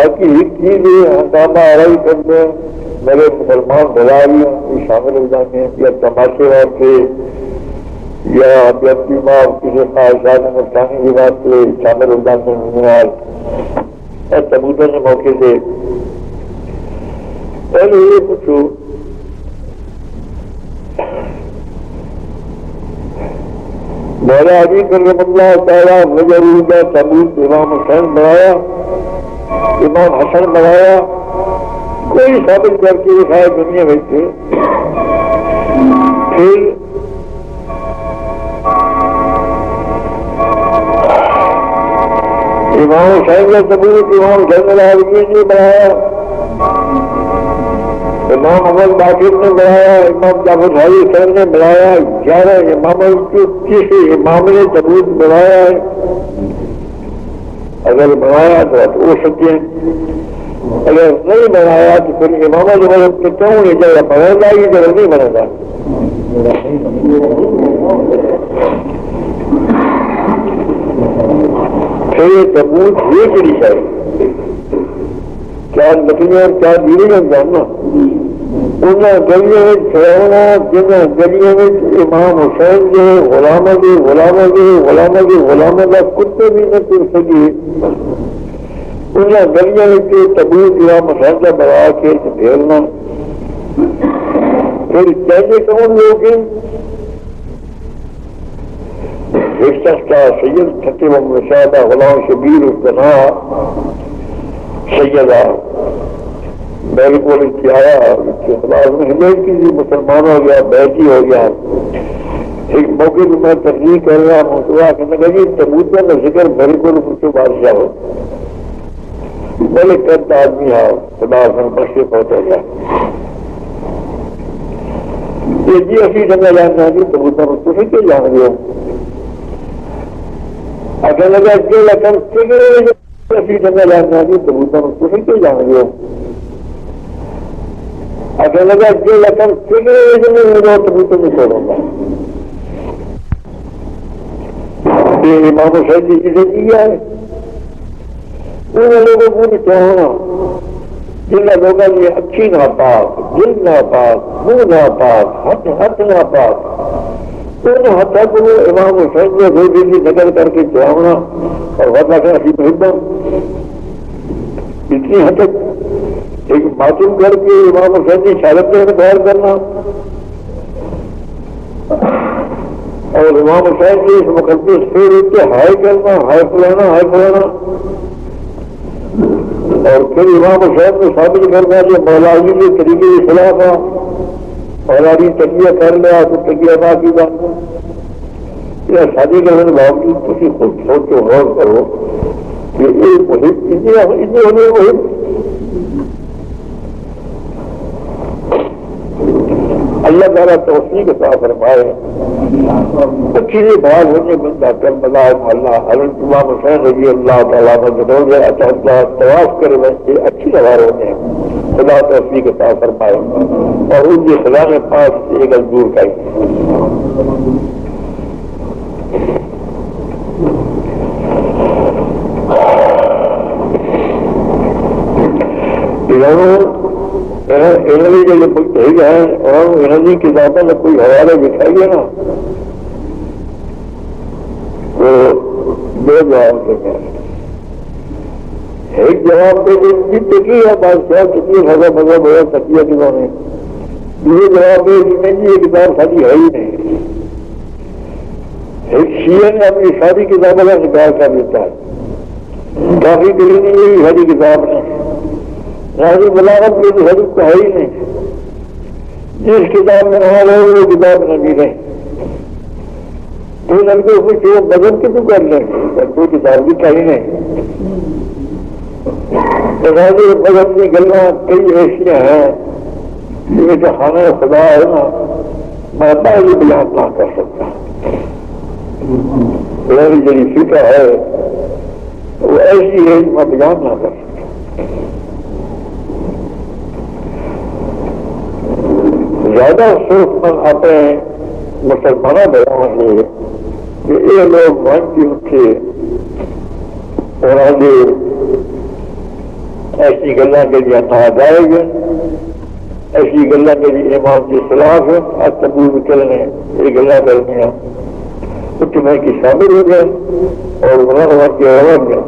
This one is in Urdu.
باقی ایک چیز ہنگامہ آرائی کرتے ہیں میرے مسلمان بھائیوں یہ شامل ہو جاتے ہیں یا تماشے واسطے یا اپنی ماں کسی خواہشات نقصانی کی بات سے شامل ہو جاتے ہیں اور تبوتوں کے موقع سے پہلے یہ پوچھو مولا علی کرم اللہ تعالیٰ مجرور کا تبوت امام حسین بنایا امام حسن بنایا کوئی ثابت کر کے دکھایا دنیا میں سے پھر امام حسین کا ثبوت امام حسین العالمین نے بنایا امام احمد باقر نے بنایا امام جعفر بھائی حسین نے بنایا 11 اماموں کے کسی امام نے ثبوت بنایا ہے اگر بنایا تو ہو سکتے ہیں اگر نہیں بنایا تو پھر اماموں جو مطلب کہ کیوں نہیں جگہ بنا گا یہ جگہ نہیں بنے گا پھر یہ ثبوت یہ کری چاہیے کیا لکڑیاں کیا دیری میں جاننا انہیں گلیوں میں چھوڑنا جنہیں گلیوں میں امام حسین کے غلاموں کے غلاموں کے غلاموں کے غلاموں کا کتے بھی نہ پھر سکے انہیں گلیوں میں ثبوت امام حسین کا بنا کے پھیلنا پھر کیسے کون لوگ ہیں ایک شخص کا سید خطیب مشاہدہ غلام شبیر القنا سیدہ میرے کو آیا خلاف میں ہدایت کی تھی مسلمان ہو گیا بیٹھی ہو گیا ایک موقع پہ میں تقریر کر رہا ہوں تو کہنے لگا کہ ثبوت کا ذکر میرے کو مجھ سے بادشاہ ہو بڑے کرتا آدمی آ خدا سے بخشے پہنچا گیا یہ جی اسی جگہ جاننا ہے ثبوت کا مجھ سے کیا جان گیا اگر لگا کہ لکھن اسی جگہ جاننا ہے ثبوت کا مجھ سے کیا جان گیا اگر لگا کہ لکھن ثبوت میں چھوڑوں گا یہ امام حسین جی سے کیا ہے ان لوگوں کو بھی چھوڑنا جن لوگوں نے اچھی ناپاک دل ناپاک منہ ناپاک ہاتھ ناپاک ان ہاتھوں کو امام حسین نے روزی کی نقل کر کے چڑھانا اور وضع کا اسی محبت اتنی حد تک ایک معصوم کر کے امام حسین کی شہادت میں بیان کرنا اور امام حسین کی اس مقدس پھر اٹھ کے ہائے کرنا ہائے فلانا اور پھر امام حسین کو ثابت کرنا کہ مولا علی کے طریقے کے خلاف ہے مولا علی تقیہ کر لیا تو تقیہ ادا کی بات یہ شادی کرنے کے باوجود کسی خود سوچو غور کرو کہ ایک مہم اتنی ہونے مہم اللہ تعالیٰ توفیق عطا فرمائے اچھی بات ہونے بندہ کر بلا اللہ حضرت امام حسین رضی اللہ تعالیٰ نے طواف کرے بچے اچھی لگا ہونے خدا توفیق عطا فرمائے اور ان کے خدا کے پاس ایک دور کا انہوں نے جو بھیج ہے اور انہوں نے کتابوں میں کوئی حوالے دکھائیے نا تو دو جواب دیتے ہیں ایک جواب دے دیں ٹکی ہے بادشاہ کتنی خزا مذہب ہوا تکیہ کتوں نے دوسرے جواب دے کہ نہیں یہ کتاب ساری ہے ہی نہیں ایک شیعہ نے اپنی ساری کتابوں کا نکال کر دیتا ہے کافی دلی نہیں یہ ساری کتاب نہیں راضی بلاغت میں تو حدیث تو ہے ہی نہیں جس کتاب میں حال ہے وہ کتاب نبی نہیں تو لڑکے کو کیوں بدل کے تو کر لیں کوئی کتاب بھی کہیں نہیں تو راضی بدل کی گلیں کئی ایسیاں ہیں یہ جو خانہ خدا ہے نا میں پہلے بیان نہ کر سکتا میری جی فکر ہے وہ ایسی ہے میں بیان نہ کر سکتا زیادہ صرف من آتے ہیں مسلمانوں بیان لیے کہ یہ لوگ مان کی اٹھے اور آگے ایسی گلوں کے لیے خواہ آئے گے، ایسی گلوں کے لیے ایمان کے خلاف ہے، آج قبول کرنے یہ گلیں کرنے ہیں کچھ میں کی شامل ہو گئے اور گناہ کے عوام میں